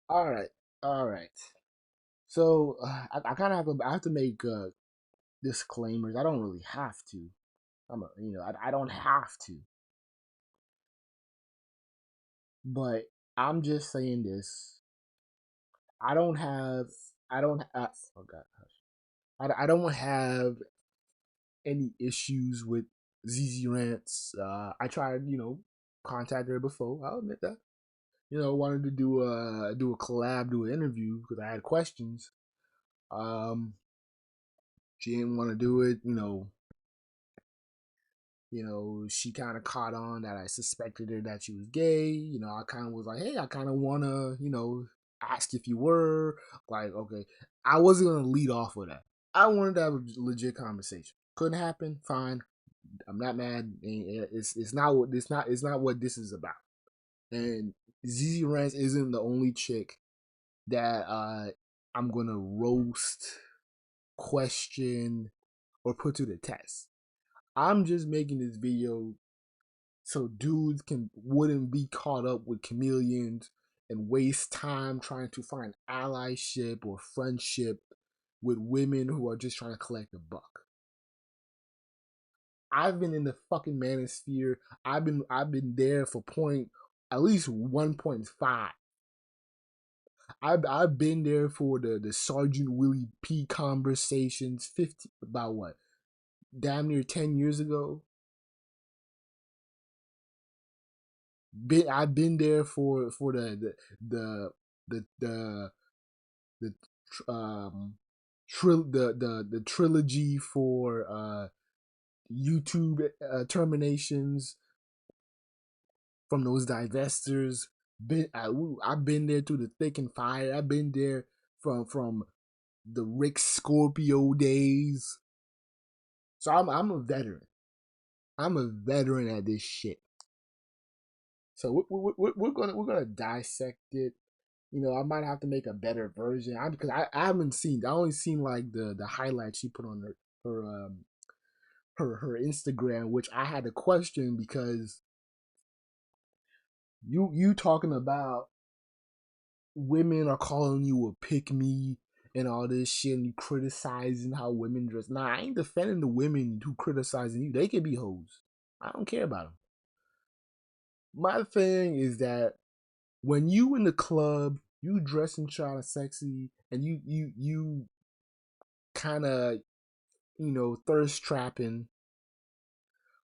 All right, all right. So I kind of I have to make disclaimers. I don't really have to. I don't have to, but I'm just saying this. I don't have. I don't. Oh God, I don't have any issues with ZezeRants. I tried, contact her before. I'll admit that. Wanted to do a collab, do an interview because I had questions. Um, she didn't want to do it. She kind of caught on that I suspected her that she was gay. I kind of was like, hey, I kind of want to, ask if you were. Like, okay, I wasn't gonna lead off with that. I wanted to have a legit conversation. Couldn't happen. Fine. I'm not mad. It's not what this is about. And ZezeRants isn't the only chick that I'm gonna roast, question, or put to the test. I'm just making this video so dudes wouldn't be caught up with chameleons and waste time trying to find allyship or friendship with women who are just trying to collect a buck. I've been in the fucking manosphere. I've been there for point at least 1.5. I've been there for the Sergeant Willie P conversations 50 about what? Damn near 10 years ago. I've been there for the the the trilogy for YouTube terminations from those divestors. I've been there through the thick and fire. I've been there from the Rick Scorpio days. So I'm a veteran. I'm a veteran at this shit. So we're gonna dissect it. I might have to make a better version. Because I haven't seen. I only seen like the highlights she put on her Instagram, which I had to question because you talking about women are calling you a pick me and all this shit, and you criticizing how women dress. Nah, I ain't defending the women who criticizing you. They can be hoes. I don't care about them. My thing is that when you in the club, you dressing kind of sexy, and you kind of thirst trapping.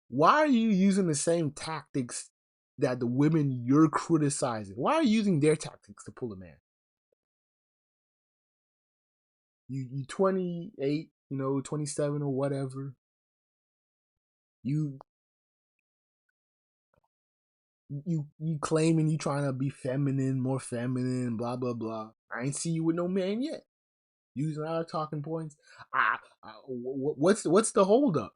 Why are you using the same tactics that the women you're criticizing? Why are you using their tactics to pull a man? You 28, 27 or whatever. You you claiming you trying to be feminine, more feminine, blah blah blah. I ain't see you with no man yet. Using our talking points. What's the holdup?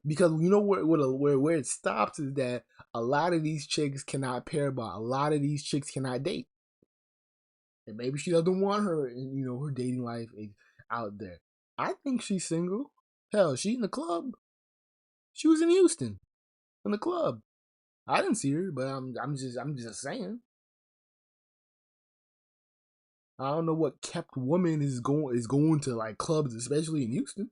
Because where it stops is that a lot of these chicks cannot pair bond. A lot of these chicks cannot date, and maybe she doesn't want her, her dating life out there. I think she's single. Hell, she in the club. She was in Houston in the club. I didn't see her, but I'm just saying. I don't know what kept woman is going to like clubs, especially in Houston.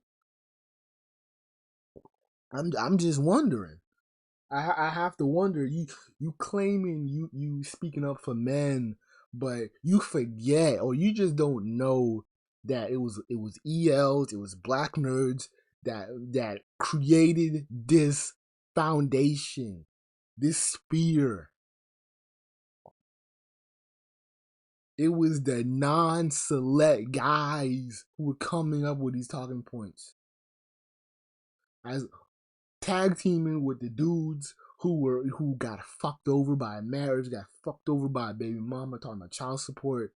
I'm just wondering. I have to wonder. You claiming you speaking up for men, but you forget or you just don't know that it was ELs, it was black nerds that created this foundation, this spear. It was the non-select guys who were coming up with these talking points. As tag teaming with the dudes who got fucked over by a marriage, got fucked over by a baby mama, talking about child support.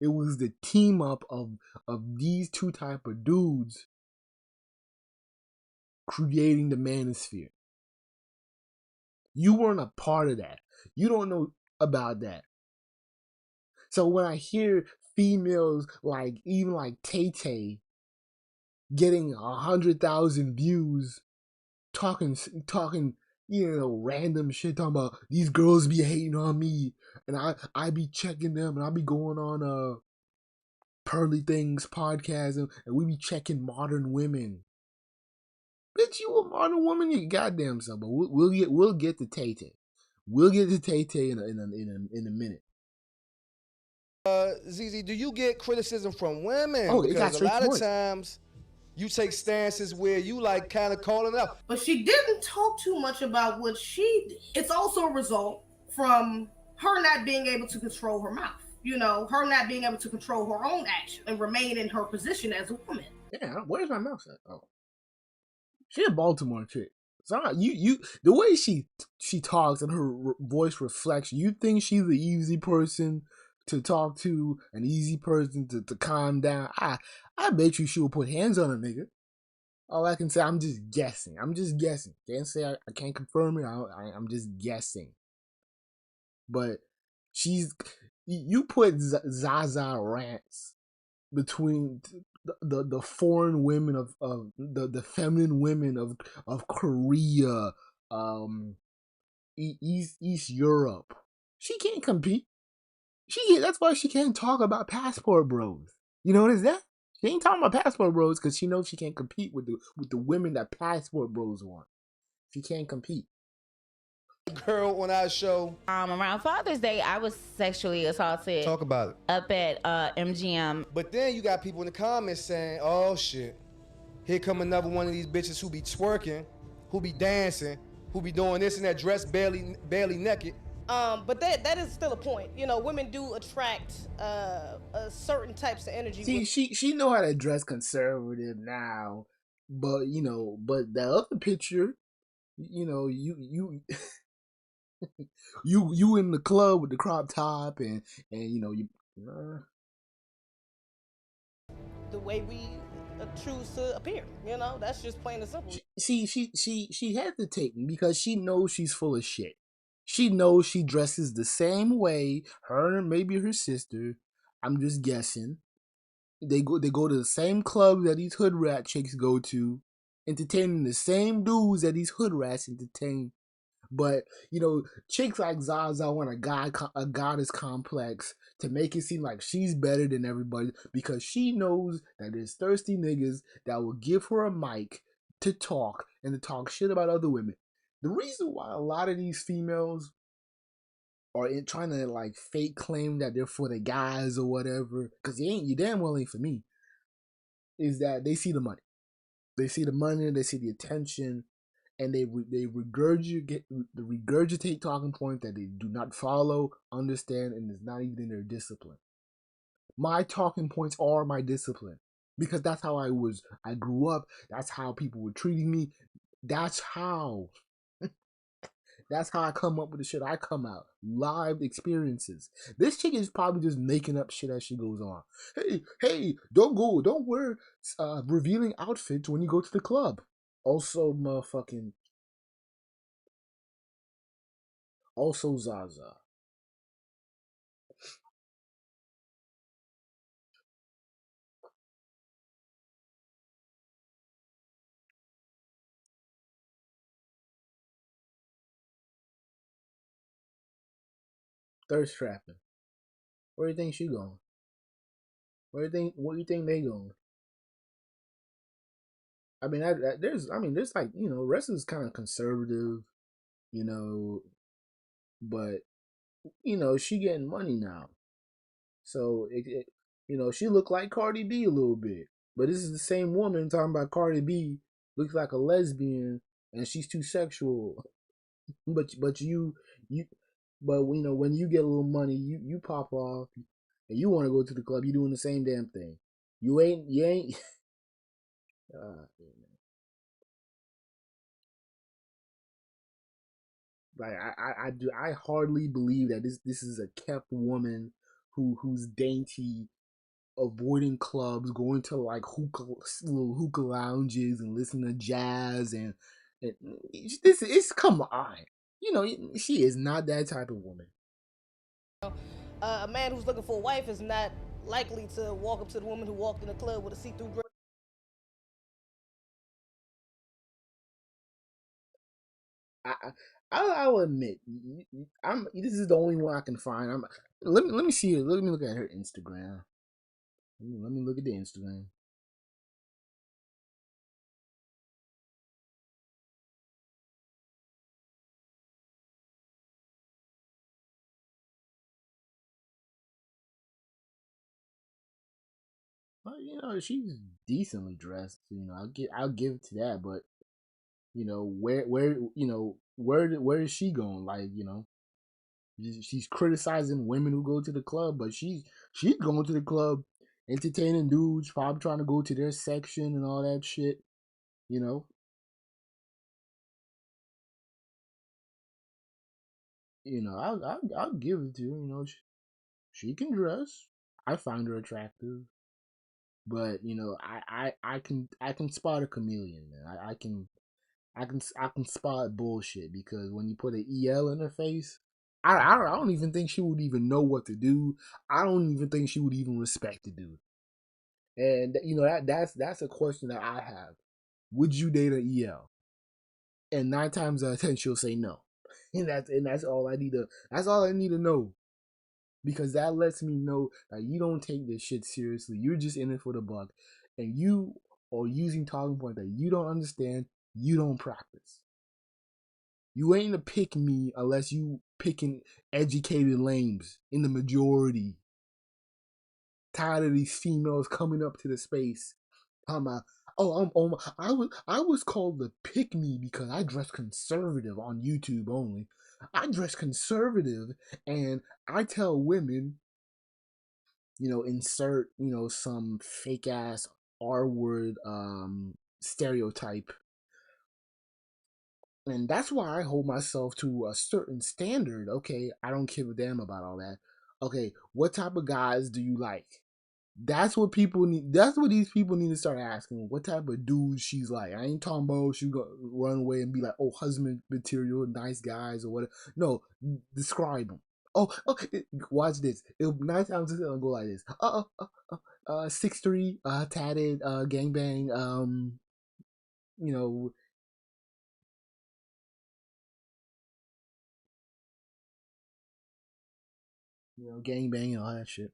It was the team up of these two type of dudes creating the manosphere. You weren't a part of that. You don't know about that. So when I hear females like even like Tay Tay getting 100,000 views talking, random shit talking about these girls be hating on me, and I be checking them, and I be going on Pearly Things podcast, and we be checking modern women. Bitch, you a modern woman, you goddamn self. But we'll get to Tay Tay. We'll get to Tay Tay in a minute. ZZ, do you get criticism from women? Oh, because a lot of times you take stances where you like kind of calling out. But she didn't talk too much about what she did. It's also a result from her not being able to control her mouth. Her not being able to control her own action and remain in her position as a woman. Yeah, where's my mouse at? Oh, she a Baltimore chick. So you the way she talks and her voice reflects, you think she's the easy person to talk to, an easy person to calm down. I bet you she will put hands on a nigga. All I can say, I'm just guessing. Can't say I can't confirm it. I'm just guessing. But you put ZezeRants between the foreign women of the feminine women of Korea, East Europe. She can't compete. That's why she can't talk about passport bros. You notice that? She ain't talking about passport bros because she knows she can't compete with the women that passport bros want. She can't compete. Girl on our show. Around Father's Day, I was sexually assaulted. Talk about it. Up at MGM. But then you got people in the comments saying, "Oh shit, here come another one of these bitches who be twerking, who be dancing, who be doing this and that, dressed barely naked." But that is still a point. Women do attract certain types of energy. See, she know how to dress conservative now, but but the other picture, you you in the club with the crop top and you. The way we choose to appear, that's just plain and simple. She hesitating because she knows she's full of shit. She knows she dresses the same way, her and maybe her sister. I'm just guessing. They go to the same club that these hood rat chicks go to, entertaining the same dudes that these hood rats entertain. But chicks like Zaza want a goddess complex to make it seem like she's better than everybody because she knows that there's thirsty niggas that will give her a mic to talk and to talk shit about other women. The reason why a lot of these females are trying to like fake claim that they're for the guys or whatever, because you damn well ain't for me, is that they see the money. They see the money, they see the attention, and they regurgitate talking points that they do not follow, understand, and is not even in their discipline. My talking points are my discipline because that's how I grew up. That's how people were treating me. That's how I come up with the shit I come out. Live experiences. This chick is probably just making up shit as she goes on. Hey, don't wear revealing outfits when you go to the club. Also, Zaza. Thirst trapping. Where do you think she going? What do you think they going? I mean, there's like wrestling's kind of conservative, but she getting money now, so she look like Cardi B a little bit, but this is the same woman talking about Cardi B looks like a lesbian and she's too sexual, but when you get a little money, you pop off and you want to go to the club, you doing the same damn thing. You ain't. Like I hardly believe that this is a kept woman who's dainty, avoiding clubs, going to like little hookah lounges and listening to jazz and this is come on. She is not that type of woman. A man who's looking for a wife is not likely to walk up to the woman who walked in the club with a see-through dress. I'll admit, this is the only one I can find. Let me see it. Let me look at her Instagram. Let me look at the Instagram. Well, you know, she's decently dressed. You know, I'll give it to that. But you know, where is she going? Like, you know, she's criticizing women who go to the club, but she's going to the club, entertaining dudes, probably trying to go to their section and all that shit. You know, I'll give it to her. You know, she can dress. I find her attractive. But you know, I can spot a chameleon, man. I can spot bullshit because when you put an EL in her face, I don't even think she would even know what to do. I don't even think she would even respect the dude. And you know that's a question that I have. Would you date an EL? And 9 times out of 10 she'll say no. And that's all I need to know. Because that lets me know that you don't take this shit seriously. You're just in it for the buck. And you are using talking points that you don't understand, you don't practice. You ain't a pick me unless you picking educated lames in the majority. Tired of these females coming up to the space. I'm I was called the pick me because I dress conservative on YouTube only. I dress conservative and I tell women, you know, insert, you know, some fake ass R word stereotype. And that's why I hold myself to a certain standard. Okay, I don't give a damn about all that. Okay, what type of guys do you like? That's what people need. That's what these people need to start asking. What type of dude she's like? I ain't talking about she gonna run away and be like, oh, husband material, nice guys or whatever. No, describe them. Oh, okay. Watch this. It'll 9 times it'll go like this. 6'3", tatted, gangbang. You know, gangbang and all that shit.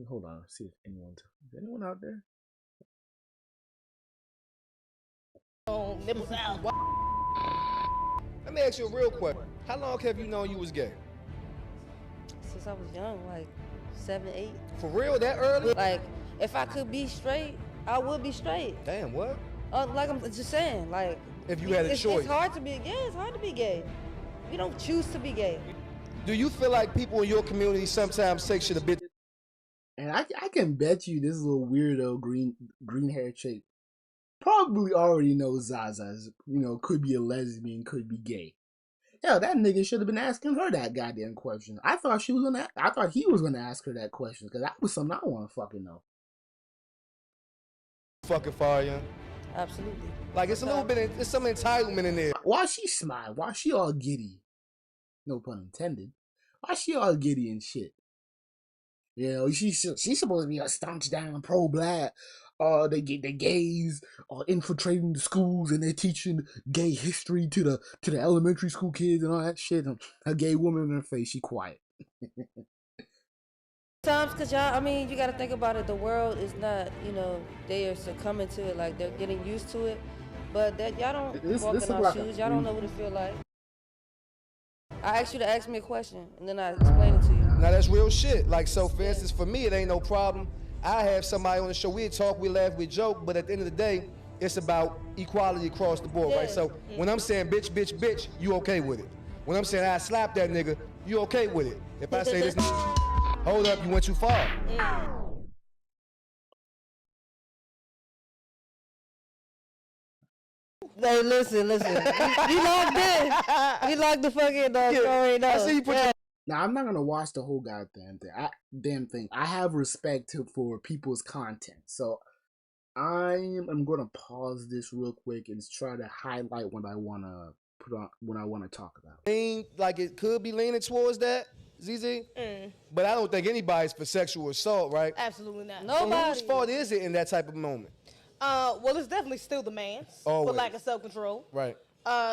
Hold on, see if is anyone out there? Oh, nipples out. Let me ask you a real question. How long have you known you was gay? Since I was young, like 7, 8. For real, that early? Like, if I could be straight, I would be straight. Damn, what? Like I'm just saying, like. If you had a choice. It's hard to be, it's hard to be gay. You don't choose to be gay. Do you feel like people in your community sometimes take shit a bit? And I can bet you this little weirdo green hair chick probably already knows Zaza's, you know, could be a lesbian, could be gay. Hell, that nigga should have been asking her that goddamn question. I thought he was gonna ask her that question because that was something I want to fucking know. Fucking fire. Absolutely. Like it's a little bit, it's some entitlement in there. Why she smile? Why she all giddy? No pun intended. Why she all giddy and shit? You know, she's supposed to be a staunch down pro-black. The gays are infiltrating the schools and they're teaching gay history to the elementary school kids and all that shit. A gay woman in her face, she quiet. Sometimes, because y'all, I mean, you got to think about it. The world is not, you know, they are succumbing to it. Like, they're getting used to it. But that y'all don't walk in our shoes. Y'all don't know what it feel like. I asked you to ask me a question, and then I explain it to you. Now, that's real shit. Like, so, for instance, for me, it ain't no problem. I have somebody on the show, we talk, we laugh, we joke, but at the end of the day, it's about equality across the board, right? So, when I'm saying bitch, bitch, bitch, you okay with it. When I'm saying I slap that nigga, you okay with it. If I say this, hold up, you went too far. Hey, listen. We locked in. We locked the fucking story now. I see you put your... Now, I'm not gonna watch the whole goddamn thing. I have respect for people's content, so I'm gonna pause this real quick and try to highlight what I wanna put on, what I wanna talk about. Like it could be leaning towards that, ZZ, but I don't think anybody's for sexual assault, right? Absolutely not. Nobody. So whose fault is it in that type of moment? Well, it's definitely still the man's for lack of self-control. Right.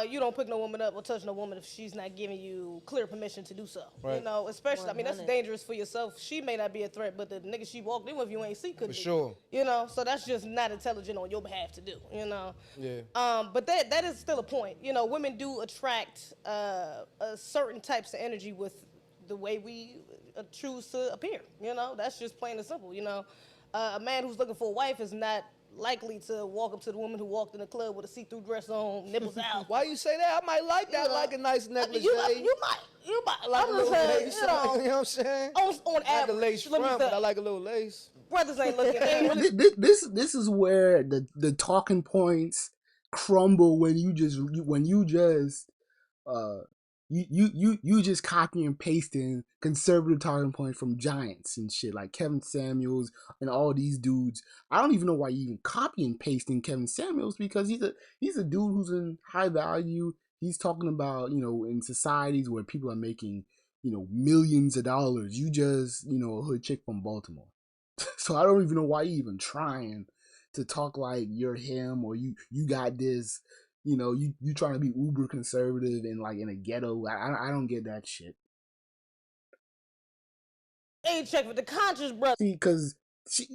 You don't pick no woman up or touch no woman if she's not giving you clear permission to do so. Right. You know, especially, I mean, that's dangerous for yourself. She may not be a threat, but the nigga she walked in with you ain't see could be. For sure. You know, so that's just not intelligent on your behalf to do, you know. Yeah. But that is still a point. You know, women do attract certain types of energy with the way we choose to appear. You know, that's just plain and simple, you know. A man who's looking for a wife is not likely to walk up to the woman who walked in the club with a see-through dress on, nipples out. Why you say that? I might like that. I like a nice necklace. You might. Like a little lace. You know what I'm saying? On average, like a lace front, but I like a little lace. Brothers ain't looking. This is where the talking points crumble when you just you just copy and pasting conservative talking points from giants and shit like Kevin Samuels and all these dudes. I don't even know why you even copy and pasting Kevin Samuels, because he's a dude who's in high value. He's talking about, you know, in societies where people are making, you know, millions of dollars. You just, you know, a hood chick from Baltimore. So I don't even know why you even trying to talk like you're him, or you got this. You know, you trying to be uber conservative and like in a ghetto. I don't get that shit. Hey, check with the conscious brother. See, because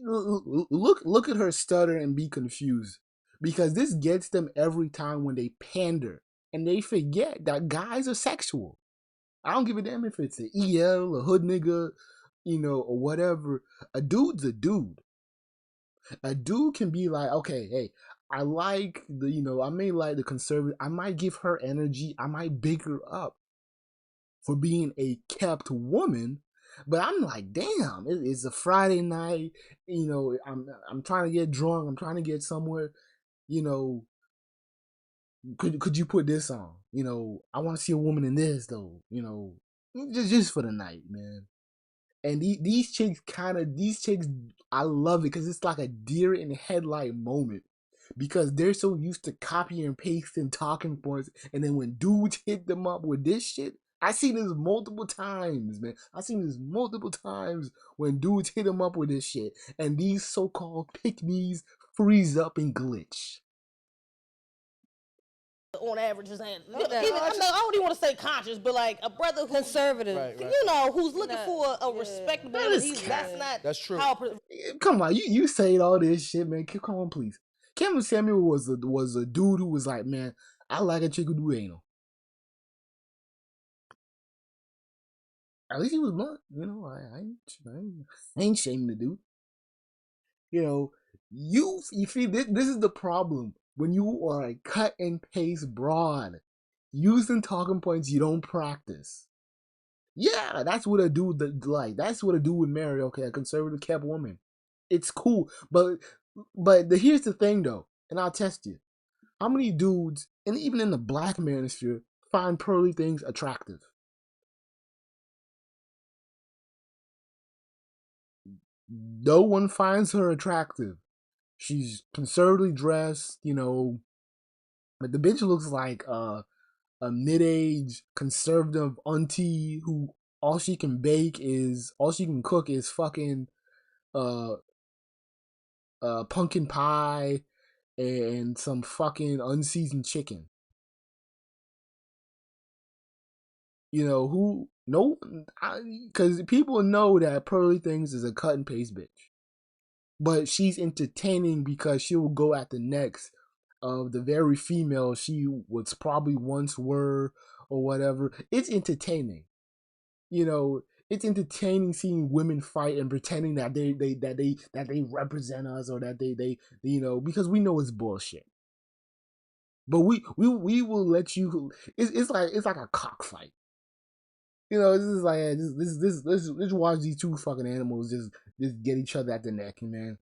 look at her stutter and be confused, because this gets them every time when they pander and they forget that guys are sexual. I don't give a damn if it's an EL, a hood nigga, you know, or whatever. A dude's a dude. A dude can be like, okay, hey, I like the, you know, I may like the conservative. I might give her energy. I might big her up for being a kept woman. But I'm like, damn, it's a Friday night. You know, I'm trying to get drunk. I'm trying to get somewhere. You know, could you put this on? You know, I want to see a woman in this though. You know, just for the night, man. And these chicks, I love it because it's like a deer in the headlight moment. Because they're so used to copying and pasting talking points, and then when dudes hit them up with this shit, I seen this multiple times, man. I seen this multiple times when dudes hit them up with this shit, and these so-called pick-me's freeze up and glitch. On average, I don't even want to say conscious, but like a brother who's conservative, right. You know, who's looking for a respectable. That's true. Come on, you say all this shit, man. Come on, please. Kevin Samuel was a dude who was like, man, I like a chick who do anal. At least he was blunt, you know. I ain't shaming the dude. You know, you see, this is the problem when you are a cut and paste broad, using talking points you don't practice. Yeah, that's what a dude like. That's what a dude would marry. Okay, a conservative kept woman. It's cool, but here's the thing though, and I'll test you. How many dudes, and even in the black manosphere, find pearly things attractive? No one finds her attractive. She's conservatively dressed, you know, but the bitch looks like a mid-age conservative auntie who all she can cook is fucking pumpkin pie and some fucking unseasoned chicken. You know, because people know that Pearly Things is a cut and paste bitch. But she's entertaining because she will go at the necks of the very female she was probably once were or whatever. It's entertaining. You know, it's entertaining seeing women fight and pretending that they represent us, or that they you know, because we know it's bullshit. But we will let you. It's like a cockfight. You know, this is like let's watch these two fucking animals just get each other at the neck, man.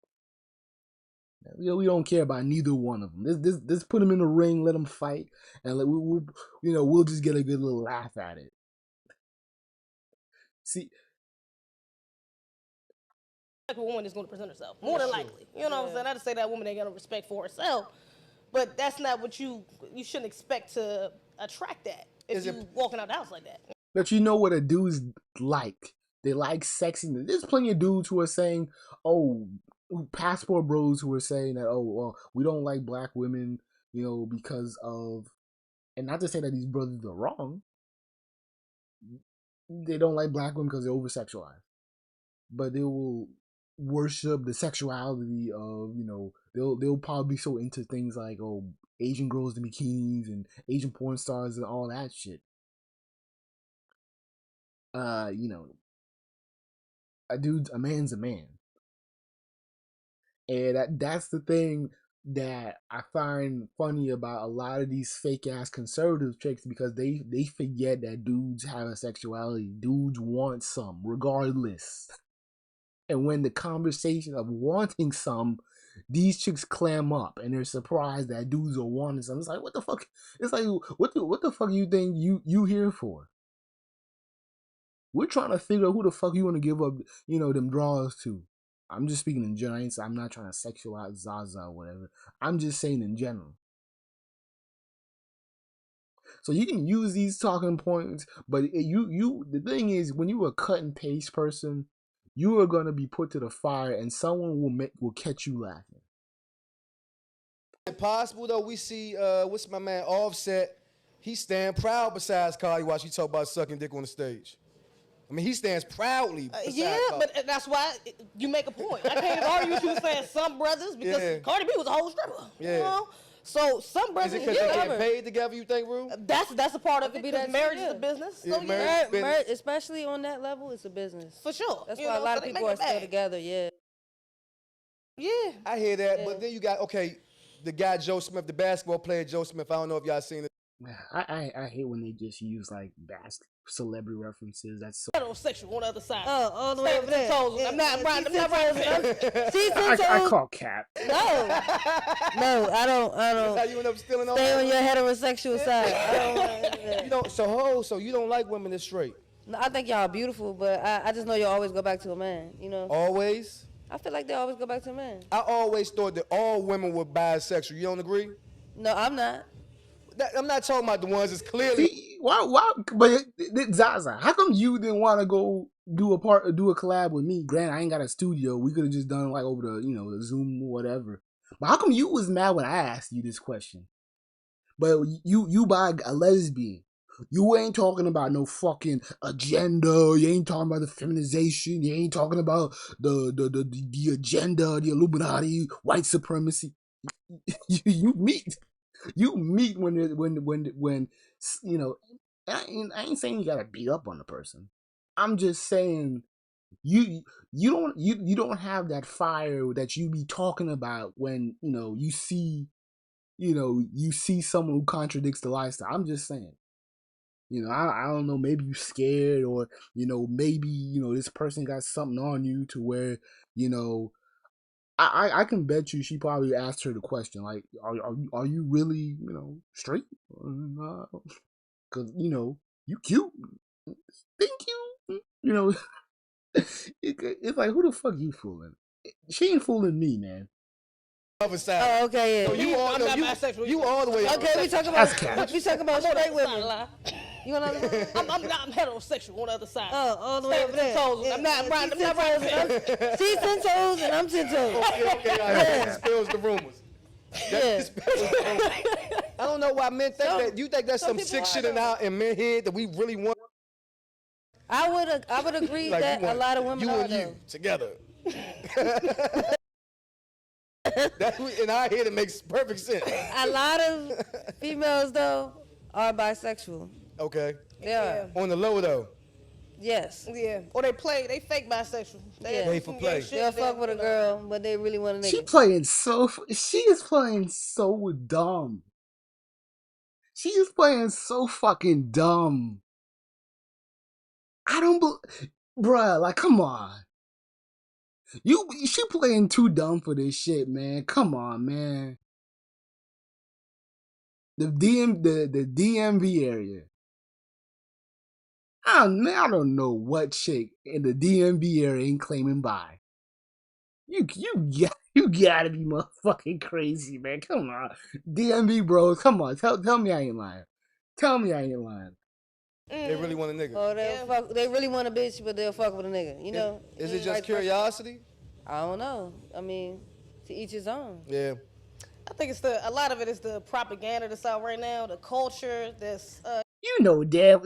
You know, we don't care about neither one of them. Let's put them in the ring, let them fight, and we'll just get a good little laugh at it. See, like a woman is going to present herself more than likely. You know what I'm saying? Not to say that woman ain't got no respect for herself, but that's not what you shouldn't expect to attract that if you walking out the house like that. But you know what a dude's like? They like sexiness. There's plenty of dudes who are saying, "Oh, passport bros who are saying that, oh well, we don't like black women, because of, and not to say that these brothers are wrong. They don't like black women because they're over sexualized, but they will worship the sexuality of, they'll probably be so into things like, oh, Asian girls in bikinis and Asian porn stars and all that shit. A man's a man. And that's the thing that I find funny about a lot of these fake ass conservative chicks, because they forget that dudes have a sexuality. Dudes want some, regardless. And when the conversation of wanting some, these chicks clam up and they're surprised that dudes are wanting some. It's like, what the fuck? It's like, what the fuck you think you here for? We're trying to figure out who the fuck you want to give up, them draws to. I'm just speaking in general. I'm not trying to sexualize Zaza or whatever. I'm just saying in general. So you can use these talking points, but the thing is, when you're a cut and paste person, you are gonna be put to the fire, and someone will catch you laughing. Impossible though. We see what's my man Offset. He stand proud besides Cardi while she talk about sucking dick on the stage. I mean, he stands proudly. But that's why you make a point. I can't argue with you saying some brothers, because Cardi B was a whole stripper. Yeah. You know? So some brothers, is it because they get paid together, you think, Rue? That's a part of it, because marriage is a business. So marriage, especially on that level, it's a business. For sure. That's why a lot of people are still together, Yeah. I hear that, but then you got, the guy Joe Smith, the basketball player Joe Smith. I don't know if y'all seen it. I hate when they just use like celebrity references. That's so heterosexual on the other side. Oh, all the way over there. I'm not right. I call cap. No, I don't. That's how you end up stealing all Stay that? on your heterosexual side. I don't So you don't like women that's straight? No, I think y'all are beautiful, but I just know you'll always go back to a man. Always? I feel like they always go back to a man. I always thought that all women were bisexual. You don't agree? No, I'm not. I'm not talking about the ones that's clearly. See, why? But Zaza, how come you didn't want to go do a collab with me? Granted, I ain't got a studio. We could have just done like over the the Zoom or whatever. But how come you was mad when I asked you this question? But you by a lesbian. You ain't talking about no fucking agenda. You ain't talking about the feminization. You ain't talking about the agenda, the Illuminati, white supremacy. You meet. You meet when I ain't saying you gotta beat up on the person. I'm just saying you don't have that fire that you be talking about when you see someone who contradicts the lifestyle. I'm just saying. I don't know, maybe you scared, or maybe this person got something on you to where I can bet you she probably asked her the question like, are you really straight? Because you cute. Thank you. It's like, who the fuck you fooling? She ain't fooling me, man. Other side. Oh, okay, yeah. So you all the way. Okay, we talking about straight women. You know what I mean? I'm heterosexual on the other side. Oh, all the way over there. I'm not right. She's 10 toes and I'm 10 toes. Okay. Dispels the rumors. I don't know why men think that. You think that's some sick shit in men head that we really want? I would agree like that a lot of women are you together. In our head, it makes perfect sense. A lot of females, though, are bisexual. Okay. They are. On the low, though. Yes. Yeah. Or they fake bisexual. They for play. They'll fuck with a girl, but they really want a nigga. She is playing so dumb. She is playing so fucking dumb. I don't bruh, like, come on. She playing too dumb for this shit, man. Come on, man. The DMV area. I don't know what chick in the DMV area ain't claiming bi. You gotta be motherfucking crazy, man. Come on. DMV bros, come on. Tell me I ain't lying. Tell me I ain't lying. They really want a nigga. Oh, they really want a bitch, but they'll fuck with a nigga. Is it just curiosity? I don't know. I mean, to each his own. Yeah. I think it's a lot of it is the propaganda that's out right now, the culture that's. You know, damn.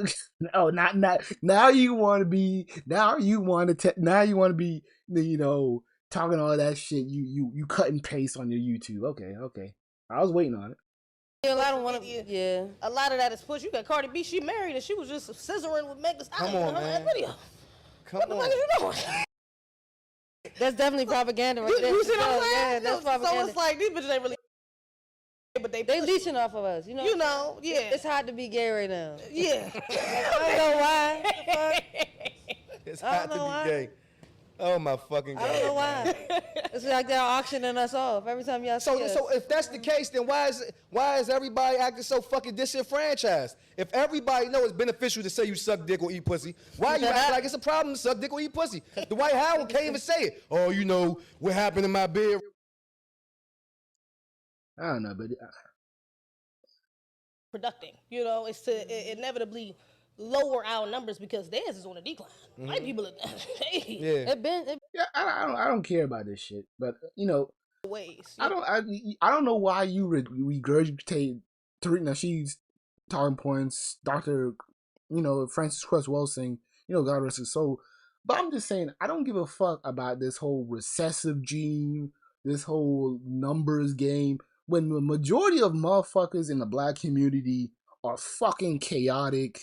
Oh, not now. You want to be now. You want to be. You know, talking all that shit. You cut and paste on your YouTube. Okay. I was waiting on it. Yeah, I don't want to. Yeah. A lot of that is pushed. You got Cardi B. She married and she was just scissoring with Megan Thee Stallion in her last video. What the fuck are you doing? That's definitely propaganda right there. You see what I'm saying? Yeah, that's propaganda. So it's like these bitches ain't really. But they leeching off of us, you know. Yeah. It's hard to be gay right now. Yeah. I don't know why. It's hard to be gay. Oh my fucking God. I don't know why. It's like they're auctioning us off every time y'all see us. So if that's the case, then why is everybody acting so fucking disenfranchised? If everybody knows it's beneficial to say you suck dick or eat pussy, why you act like it's a problem to suck dick or eat pussy? Dwight Howard can't even say it. Oh, you know what happened in my bed. I don't know, but producing. You know, it's to inevitably lower our numbers because theirs is on a decline. White people are yeah, I don't care about this shit, but you know, ways. I don't know why you regurgitate Tariq Nasheed's talking points, Dr. Francis Cresswell saying, God rest his soul. But I'm just saying, I don't give a fuck about this whole recessive gene, this whole numbers game, when the majority of motherfuckers in the black community are fucking chaotic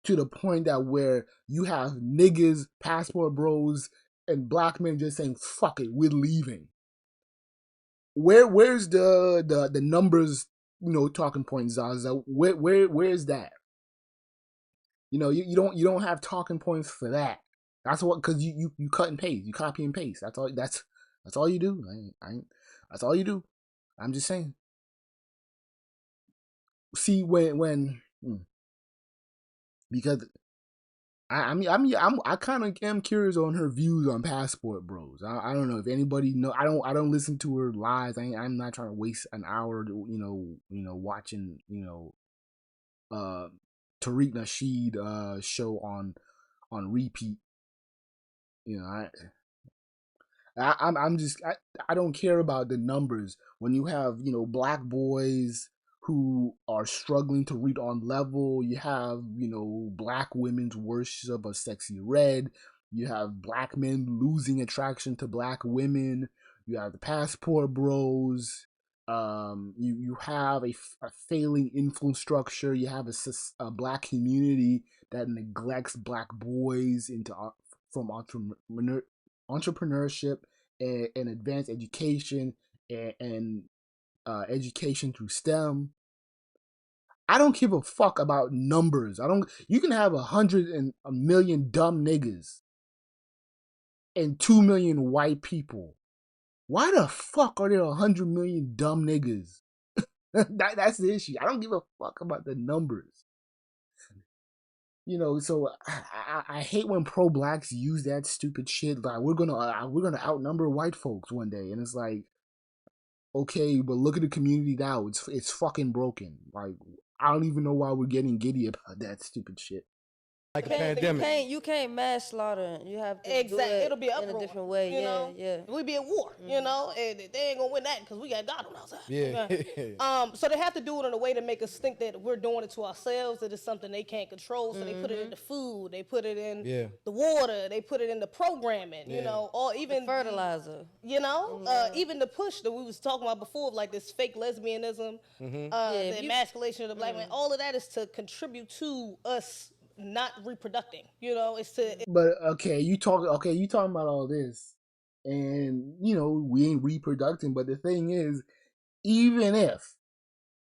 to the point that where you have niggas, passport bros, and black men just saying, fuck it, we're leaving. Where's the numbers, talking point, Zaza? Where's that? You don't have talking points for that. That's what, because you cut and paste, you copy and paste. That's all you do. That's all you do. I'm just saying. See when because I kind of am curious on her views on Passport Bros. I don't know if anybody know. I don't listen to her lives. I'm not trying to waste an hour to watching Tariq Nasheed show on repeat. I don't care about the numbers when you have black boys who are struggling to read on level. You have black women's worship of sexy red. You have black men losing attraction to black women. You have the passport bros. You have a failing influence structure. You have a black community that neglects black boys from entrepreneurship and advanced education and education through STEM. I don't give a fuck about numbers. You can have 100 and a million dumb niggas and 2 million white people. Why the fuck are there 100 million dumb niggas? That's the issue. I don't give a fuck about the numbers. So I hate when pro-blacks use that stupid shit. Like we're gonna outnumber white folks one day, and it's like, okay, but look at the community now. It's fucking broken. Like I don't even know why we're getting giddy about that stupid shit. Like a pandemic. You can't mass slaughter. You have to exactly. do it It'll be in a different way. Yeah. We be at war, and they ain't gonna win that because we got God on our side. Yeah. Okay? So they have to do it in a way to make us think that we're doing it to ourselves. That it's something they can't control. So they put it in the food. They put it in the water. They put it in the programming. Or even the fertilizer. Even the push that we was talking about before, like this fake lesbianism, the emasculation of the black man. All of that is to contribute to us not reproducing, But you talking about all this, and we ain't reproducing. But the thing is, even if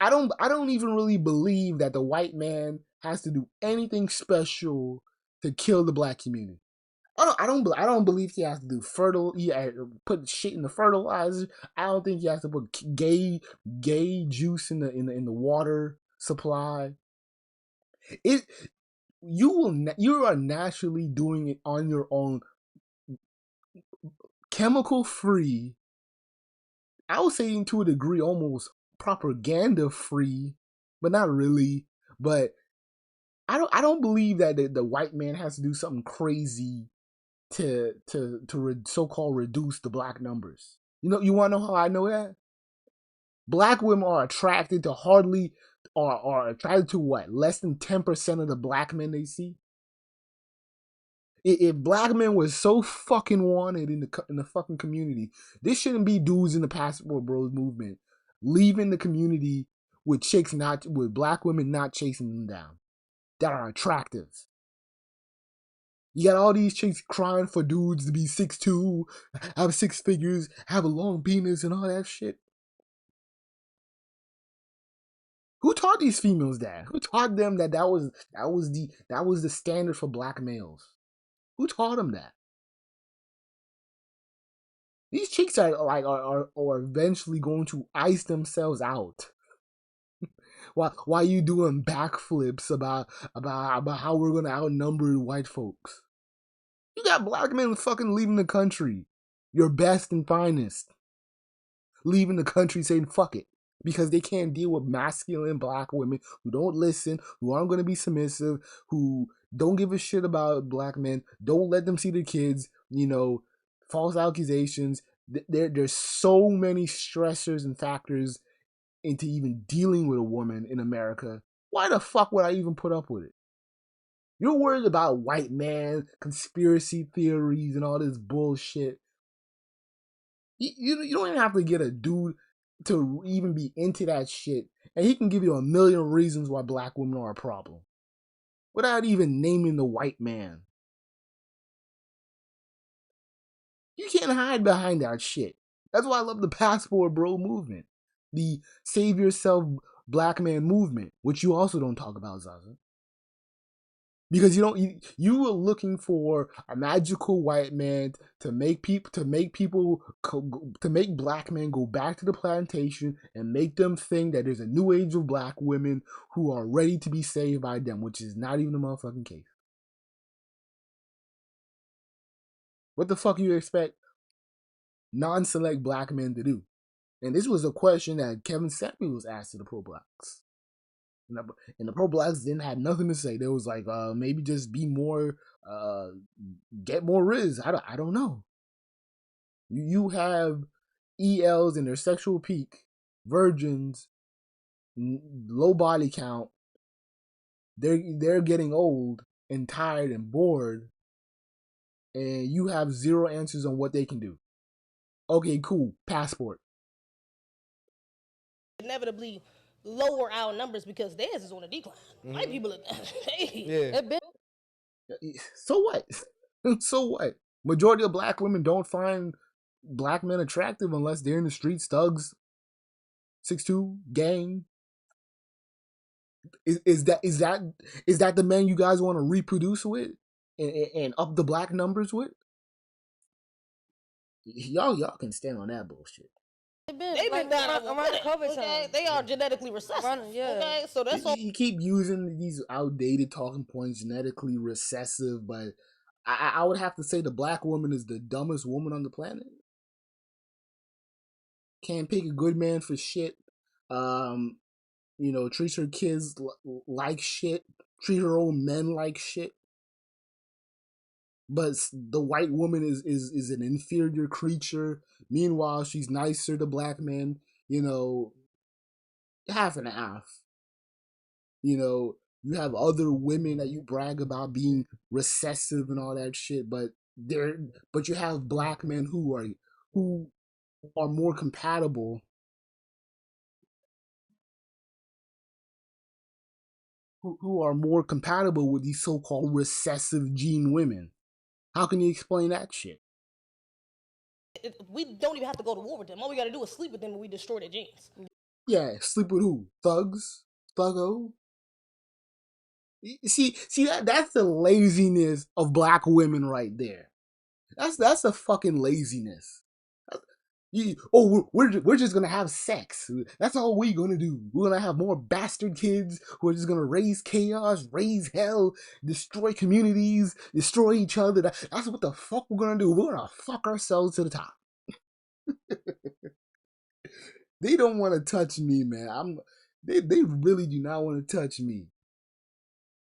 I don't even really believe that the white man has to do anything special to kill the black community. I don't believe he has to do put shit in the fertilizer. I don't think he has to put gay juice in the water supply. You are naturally doing it on your own, chemical free. I would say to a degree almost propaganda free, but not really. But I don't believe that the white man has to do something crazy so-called reduce the black numbers. You want to know how I know that? Black women are attracted to attracted to what? Less than 10% of the black men they see. If black men was so fucking wanted in the fucking community, this shouldn't be dudes in the Passport Bros movement leaving the community with black women not chasing them down that are attractive. You got all these chicks crying for dudes to be 6'2", have 6 figures, have a long penis and all that shit. Who taught these females that? Who taught them that was the standard for black males? Who taught them that? These chicks are eventually going to ice themselves out. Why you doing backflips about how we're gonna outnumber white folks? You got black men fucking leaving the country, your best and finest, leaving the country saying fuck it because they can't deal with masculine black women who don't listen, who aren't gonna be submissive, who don't give a shit about black men, don't let them see their kids, false accusations. There's so many stressors and factors into even dealing with a woman in America. Why the fuck would I even put up with it? You're worried about white man, conspiracy theories, and all this bullshit. You don't even have to get a dude to even be into that shit, and he can give you a million reasons why black women are a problem, without even naming the white man. You can't hide behind that shit. That's why I love the Passport Bro movement. The Save Yourself Black Man movement, which you also don't talk about, Zaza. Because you were looking for a magical white man to make black men go back to the plantation and make them think that there's a new age of black women who are ready to be saved by them, which is not even the motherfucking case. What the fuck you expect non-select black men to do? And this was a question that Kevin Samuels asked to the pro-blacks. And the pro-blacks didn't have nothing to say. They was like, maybe just be more, get more riz. I don't know. You have ELs in their sexual peak, virgins, low body count. They're getting old and tired and bored. And you have zero answers on what they can do. Okay, cool. Passport. Inevitably lower our numbers because theirs is on a decline. White people are So what? So what? Majority of black women don't find black men attractive unless they're in the streets, thugs, 6'2", gang. Is that the man you guys want to reproduce with and up the black numbers with? Y'all can stand on that bullshit. They've been down around the COVID time. They are genetically recessive. Okay, so that's all. You keep using these outdated talking points, genetically recessive, but I would have to say the black woman is the dumbest woman on the planet. Can't pick a good man for shit. Treats her kids like shit. Treat her own men like shit. But the white woman is an inferior creature. Meanwhile, she's nicer to black men. Half and half. You have other women that you brag about being recessive and all that shit, but you have black men who are more compatible. Who are more compatible with these so-called recessive gene women. How can you explain that shit? We don't even have to go to war with them. All we got to do is sleep with them and we destroy their genes. Yeah, sleep with who? Thugs? Thuggo? See that's the laziness of black women right there. That's the fucking laziness. We're just gonna have sex. That's all we're gonna do. We're gonna have more bastard kids who are just gonna raise chaos, raise hell, destroy communities, destroy each other. That's what the fuck we're gonna do. We're gonna fuck ourselves to the top. They don't want to touch me, man. They really do not want to touch me.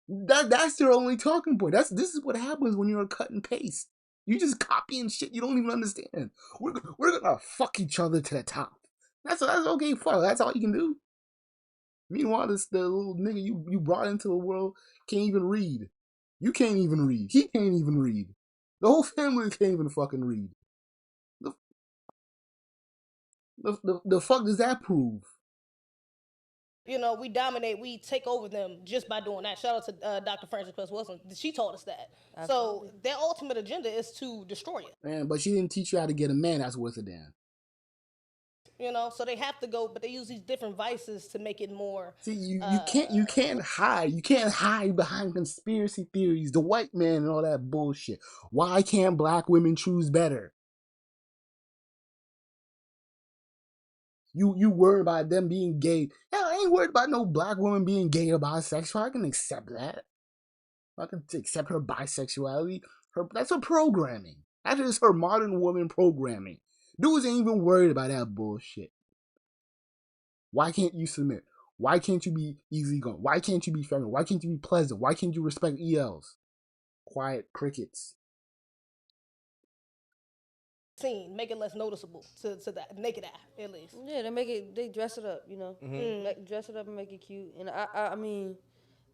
That's their only talking point. This is what happens when you're a cut and paste. You just copying shit you don't even understand. We're gonna fuck each other to the top. That's okay. Fuck. That's all you can do. Meanwhile, the little nigga you brought into the world can't even read. You can't even read. He can't even read. The whole family can't even fucking read. The fuck does that prove? You know, we dominate, we take over them just by doing that. Shout out to Dr. Frances Cress Wilson. She taught us that. Absolutely. So their ultimate agenda is to destroy it. Man, but she didn't teach you how to get a man that's worth a damn. You know, so they have to go, but they use these different vices to make it more. See, you can't hide. You can't hide behind conspiracy theories, the white man and all that bullshit. Why can't black women choose better? You worried about them being gay. Hell, I ain't worried about no black woman being gay or bisexual. I can accept that. I can accept her bisexuality. That's her programming. That is her modern woman programming. Dudes ain't even worried about that bullshit. Why can't you submit? Why can't you be easygoing? Why can't you be feminine? Why can't you be pleasant? Why can't you respect ELs? Quiet crickets. Scene, make it less noticeable to that naked eye, at least. Yeah, they dress it up, you know. Dress it up and make it cute. And I mean,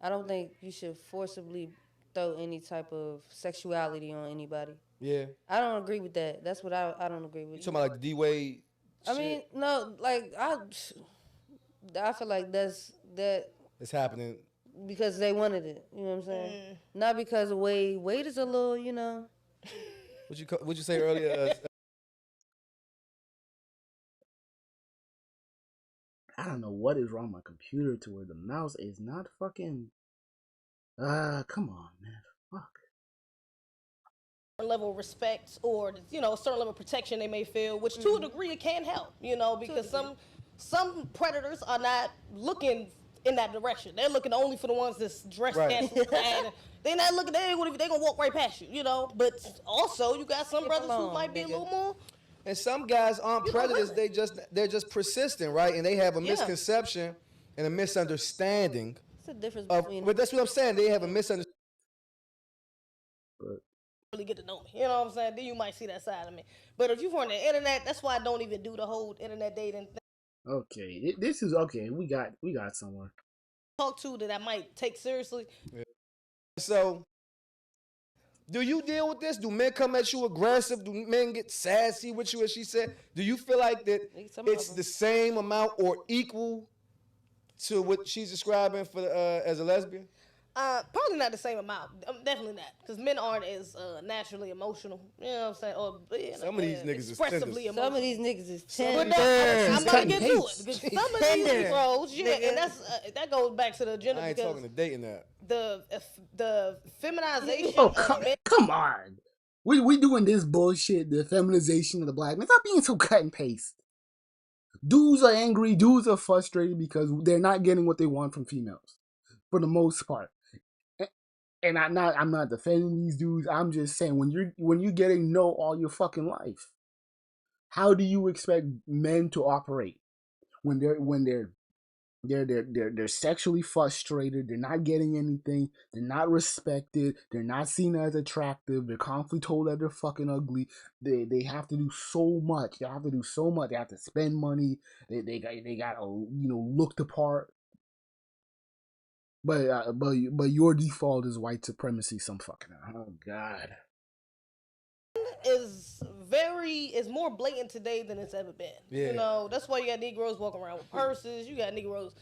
I don't think you should forcibly throw any type of sexuality on anybody. Yeah. I don't agree with that. That's what I don't agree with. You talking about like the D-Wade I mean, no, like I feel like that it's happening because they wanted it. You know what I'm saying? Not because of Wade. Wade is a little, you know. What'd you say earlier? I don't know what is wrong with my computer to where the mouse is not fucking. Come on, man. Fuck. Level of respect or, you know, a certain level of protection they may feel, which to a degree it can help, you know, because some predators are not looking in that direction. They're looking only for the ones that's dressed scantily clad. They're not looking. They're gonna walk right past you, you know. But also, you got some brothers who might be a little more. And some guys aren't predators. They're just persistent, right? And they have a misconception and a misunderstanding. It's a difference between. But that's what I'm saying. They have a misunderstanding. Really get to know me, you know what I'm saying? Then you might see that side of me. But if you're on the internet, that's why I don't even do the whole internet dating thing. Okay, this is okay. We got someone. Talk to that I might take seriously. Yeah. So, do you deal with this? Do men come at you aggressive? Do men get sassy with you, as she said? Do you feel like that it's the same amount or equal to what she's describing for as a lesbian? Probably not the same amount. Definitely not, because men aren't as naturally emotional. You know what I'm saying? Or some of these niggas expressively is emotional. Some of these niggas is tender. I'm about to get to it, because some of these Negroes, and that goes back to the agenda. I ain't talking to dating that. The feminization. Oh, come on. We doing this bullshit, the feminization of the black man. Stop being so cut and paste. Dudes are angry, dudes are frustrated because they're not getting what they want from females, for the most part. And I'm not defending these dudes. I'm just saying when you're getting no all your fucking life, how do you expect men to operate when they're sexually frustrated? They're not getting anything. They're not respected. They're not seen as attractive. They're constantly told that they're fucking ugly. They have to do so much. They have to do so much. They have to spend money. They gotta look the part. But your default is white supremacy. Some fucking oh god. Is more blatant today than it's ever been. Yeah. You know, that's why you got Negroes walking around with purses. You got Negroes.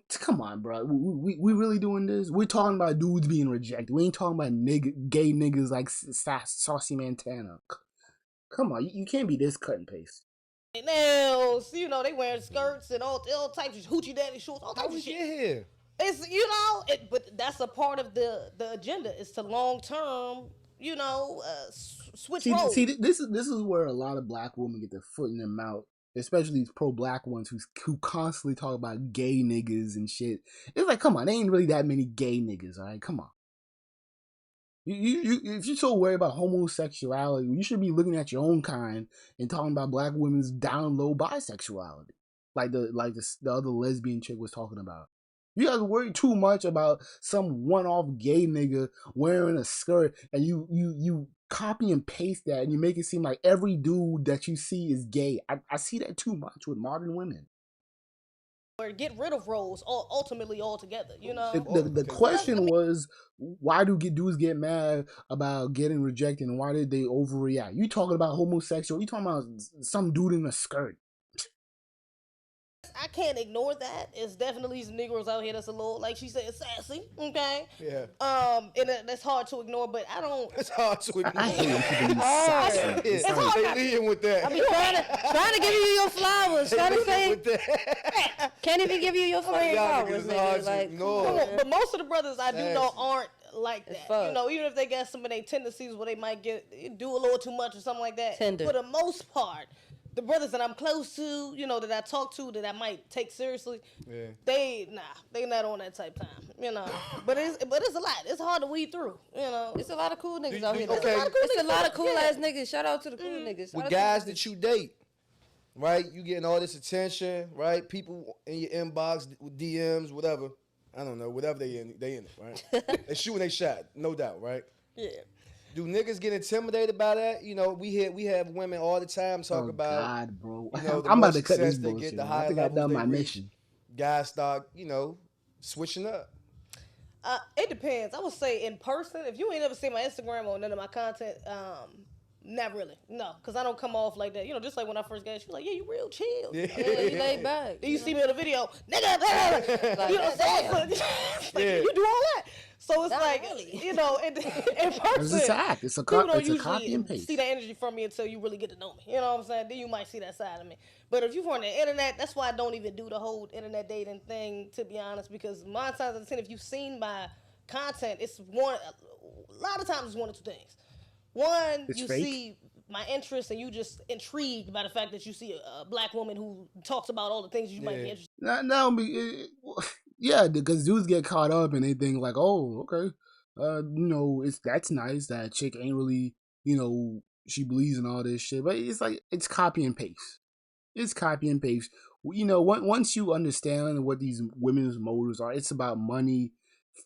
Come on, bro. We really doing this? We're talking about dudes being rejected. We ain't talking about gay niggas like Saucy Montana. Come on, you can't be this cut and paste. Nails, you know, they wearing skirts and all types of hoochie daddy shorts, all types of shit. Here? It's but that's a part of the agenda is to long term, switch roles. See, this is where a lot of black women get their foot in their mouth, especially these pro black ones who constantly talk about gay niggas and shit. It's like, come on, there ain't really that many gay niggas, all right? Come on. You if you're so worried about homosexuality, you should be looking at your own kind and talking about black women's down low bisexuality, like the other lesbian chick was talking about. You guys worry too much about some one-off gay nigga wearing a skirt, and you copy and paste that, and you make it seem like every dude that you see is gay. I see that too much with modern women. Or get rid of roles ultimately altogether, you know? The question was, why do dudes get mad about getting rejected, and why did they overreact? You talking about homosexual, you talking about some dude in a skirt. I can't ignore that. It's definitely some Negroes out here that's a little, like she said, sassy. Okay. Yeah. And that's hard to ignore. But I don't. It's hard to ignore. I hate people sassy. It's hard. They leading with that. I mean, trying to give you your flowers. Trying to say, can't even give you your flowers. Like, but most of the brothers I do know aren't like that. You know, even if they got some of their tendencies where they might do a little too much or something like that. Tender. For the most part, the brothers that I'm close to, you know, that I talk to, that I might take seriously, they not on that type time, you know. But it's a lot. It's hard to weed through, you know. It's a lot of cool niggas out here. It's a lot of cool ass niggas. Shout out to the cool niggas. With guys that you date, right? You getting all this attention, right? People in your inbox, DMs, whatever. I don't know, whatever they in it, right? They shooting they shot, no doubt, right? Yeah. Do niggas get intimidated by that? You know, we have women all the time talk about. God, bro. You know, I'm about to cut this bullshit. Get, the I think I've done my mission. Guys start, you know, switching up. It depends. I would say in person. If you ain't ever seen my Instagram or none of my content, not really. No, because I don't come off like that. You know, just like when I first got you, like, yeah, you real chill. Yeah, you laid back. Then you see me in the video, nigga. Like, you know what I'm saying? Like, you do all that. So it's like, you know, in person, it's an act. It's a copy and paste. See that energy from me until you really get to know me. You know what I'm saying? Then you might see that side of me. But if you're on the internet, that's why I don't even do the whole internet dating thing, to be honest, because 9 times out of 10, if you've seen my content, a lot of times it's one of two ththings. One, you see my interest and you just intrigued by the fact that you see a black woman who talks about all the things you might be interested in. Yeah, because dudes get caught up and they think like, oh, okay, you know, that's nice. That chick ain't really, you know, she believes in all this shit. But it's like, it's copy and paste. It's copy and paste. You know, once you understand what these women's motives are, it's about money,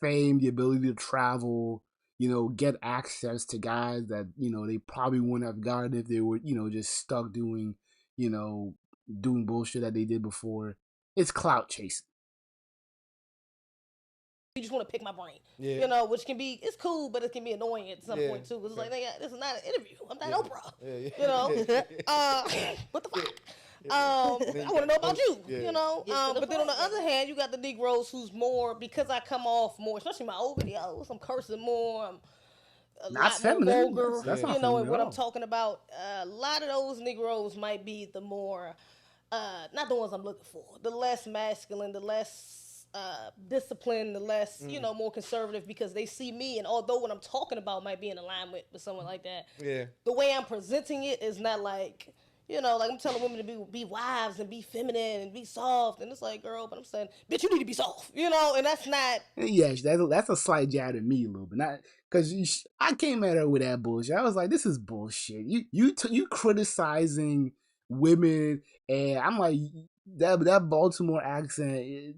fame, the ability to travel, you know, get access to guys that, you know, they probably wouldn't have gotten if they were, you know, just stuck doing bullshit that they did before. It's clout chasing. You just want to pick my brain, you know, which can be, it's cool, but it can be annoying at some point too. It's like, this is not an interview. I'm not Oprah, you know. What the fuck? I want to know about you, you know. But then on the other hand, you got the Negroes who's more, because I come off more, especially my old videos, I'm cursing more, I'm a not lot feminine. more vulgar, that's you know, and what I'm talking about. A lot of those Negroes might be the more, not the ones I'm looking for, the less masculine, the less disciplined, the less, you know, more conservative, because they see me, and although what I'm talking about might be in alignment with someone like that, the way I'm presenting it is not like, you know, like I'm telling women to be wives and be feminine and be soft, and it's like, girl, but I'm saying, bitch, you need to be soft, you know, and that's not. Yes, that's a slight jab at me a little bit, not because I came at her with that bullshit. I was like, this is bullshit. You criticizing women, and I'm like, that Baltimore accent.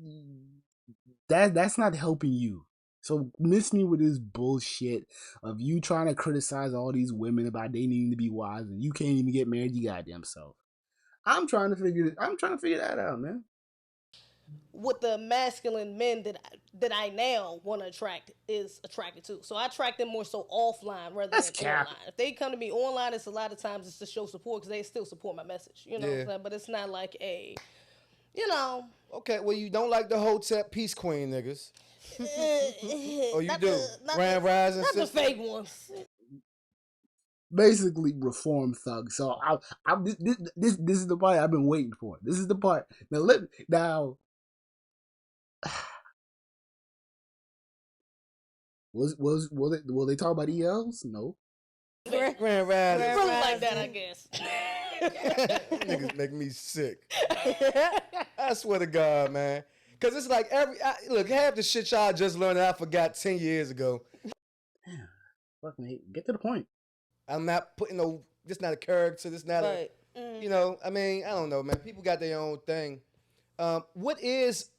That's not helping you. So miss me with this bullshit of you trying to criticize all these women about they needing to be wives and you can't even get married your goddamn self. I'm trying to figure that out, man. What the masculine men that I now want to attract is attracted to. So I attract them more so offline rather than online. If they come to me online, it's a lot of times it's to show support because they still support my message. You know what I'm saying? But it's not like a, you know. Okay, well, you don't like the Hotep Peace Queen niggas. Oh, you do? Grand Rising Not the fake ones. Basically, reform thug. So this is the part I've been waiting for. This is the part. Now, will they talk about ELs? No. Grand Rising. Really like that, I guess. Niggas make me sick. I swear to God, man. Because it's like look, half the shit y'all just learned that I forgot 10 years ago. Damn. Fucking get to the point. I'm not putting this not a character, this not you know, I mean, I don't know, man. People got their own thing. What is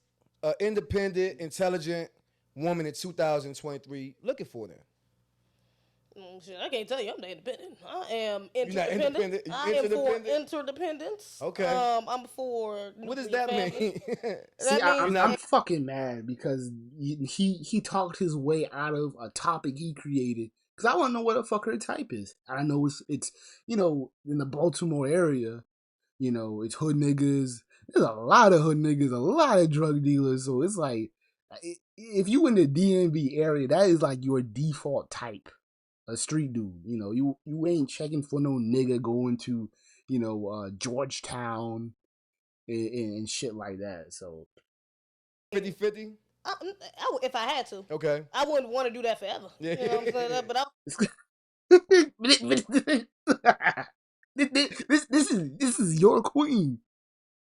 independent, intelligent woman in 2023 looking for then? Shit, I can't tell you I'm independent. I am You're not interdependent. independent. I am for interdependence. Okay. I'm for What does that family. mean? See, That means I'm fucking mad because he talked his way out of a topic he created. Because I want to know what the fuck her type is. I know it's in the Baltimore area, it's hood niggas. There's a lot of hood niggas, a lot of drug dealers. So it's like, if you in the DMV area, that is like your default type, a street dude. You ain't checking for no nigga going to, Georgetown and shit like that. So 50-50? if I had to. Okay. I wouldn't want to do that forever. Yeah. You know what I'm saying? But this is your queen.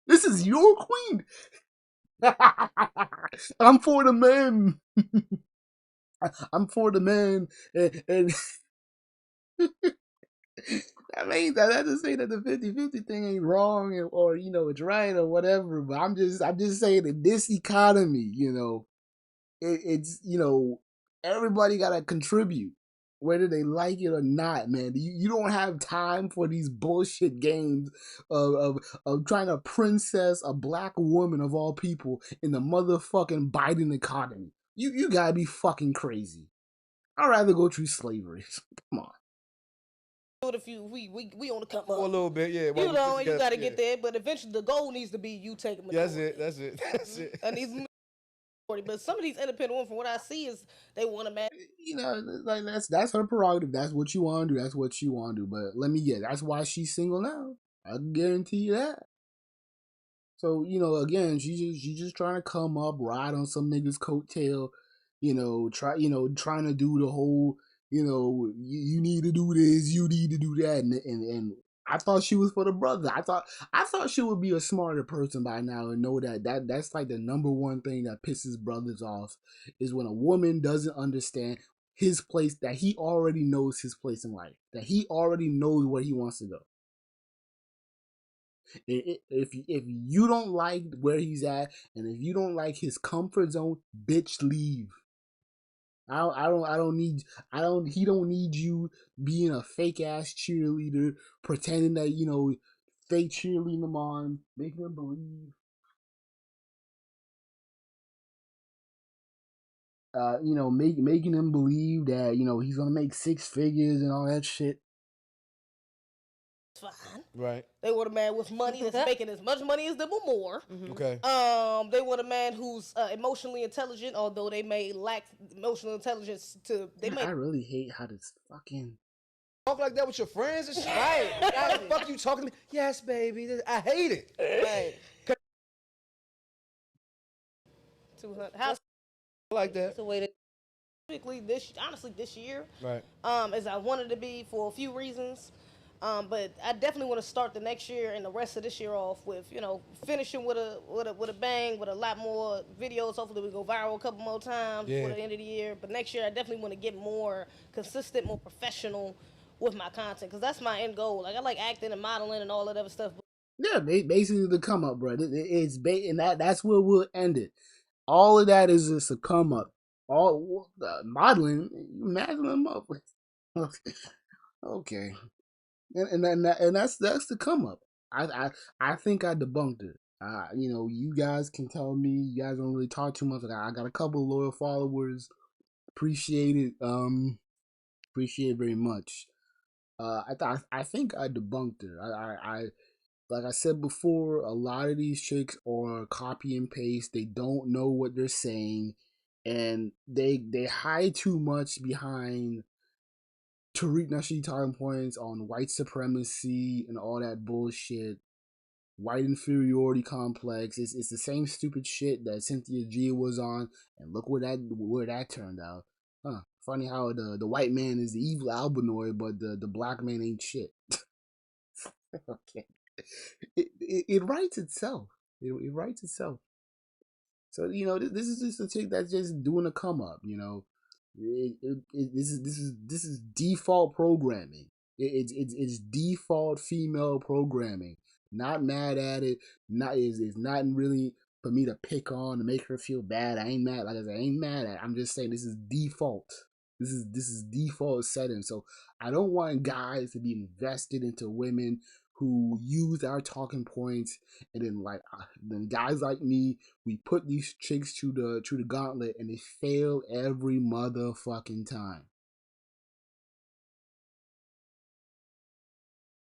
This is your queen. I'm for the men. I'm for the men. And I mean, that doesn't say that the 50-50 thing ain't wrong or it's right or whatever. But I'm just saying that this economy, it's everybody gotta contribute, whether they like it or not, man. You don't have time for these bullshit games of trying to princess a black woman of all people in the motherfucking Biden economy. You gotta be fucking crazy. I'd rather go through slavery. Come on. if we on the come up For a little bit, yeah. You gotta get there, but eventually the goal needs to be you taking majority. That's it. And these but some of these independent women, from what I see, is they want to match. Like that's her prerogative. That's what you want to do. That's what you want to do. But let me get. That's why she's single now. I can guarantee you that. So again, she just trying to come up, ride on some nigga's coattail. Trying to do the whole. You need to do this. You need to do that, and I thought she was for the brother. I thought she would be a smarter person by now and know that's like the number one thing that pisses brothers off is when a woman doesn't understand his place, that he already knows his place in life, that he already knows where he wants to go. If you don't like where he's at and if you don't like his comfort zone, bitch, leave. He don't need you being a fake ass cheerleader, pretending that, fake cheerleading him on, making him believe. Making him believe that, he's gonna make 6 figures and all that shit. Fine. Right. They want a man with money that's making as much money as them or more. Mm-hmm. Okay. They want a man who's emotionally intelligent, although they may lack emotional intelligence. I really hate how this fucking talk like that with your friends and shit. Right. How the fuck you talking to me? Yes, baby. I hate it. Right. 200. How like that? That's the way to. Typically, this year, right? As I wanted to be for a few reasons. But I definitely want to start the next year and the rest of this year off with, finishing with a bang, with a lot more videos. Hopefully we go viral a couple more times before the end of the year. But next year I definitely want to get more consistent, more professional with my content, because that's my end goal. Like, I like acting and modeling and all that other stuff. Yeah, basically the come up, bro. And that's where we'll end it. All of that is just a come up. All modeling, imagine them up. Okay. And that's the come up. I think I debunked it. You guys can tell me. You guys don't really talk too much. I got a couple of loyal followers. Appreciate it. Appreciate it very much. I think I debunked it. I like I said before, a lot of these chicks are copy and paste. They don't know what they're saying, and they hide too much behind Tariq Nasheed talking points on white supremacy and all that bullshit. White inferiority complex. It's the same stupid shit that Cynthia G was on, and look where that turned out. Huh. Funny how the white man is the evil albinoid, but the black man ain't shit. Okay. It writes itself. It writes itself. So this is just a chick that's just doing a come up. This is default programming. It's default female programming. Not mad at it. It's not really for me to pick on to make her feel bad. I ain't mad. Like I said, I ain't mad at. I'm just saying this is default. This is default setting. So I don't want guys to be invested into women who use our talking points, and then guys like me, we put these chicks to the gauntlet, and they fail every motherfucking time.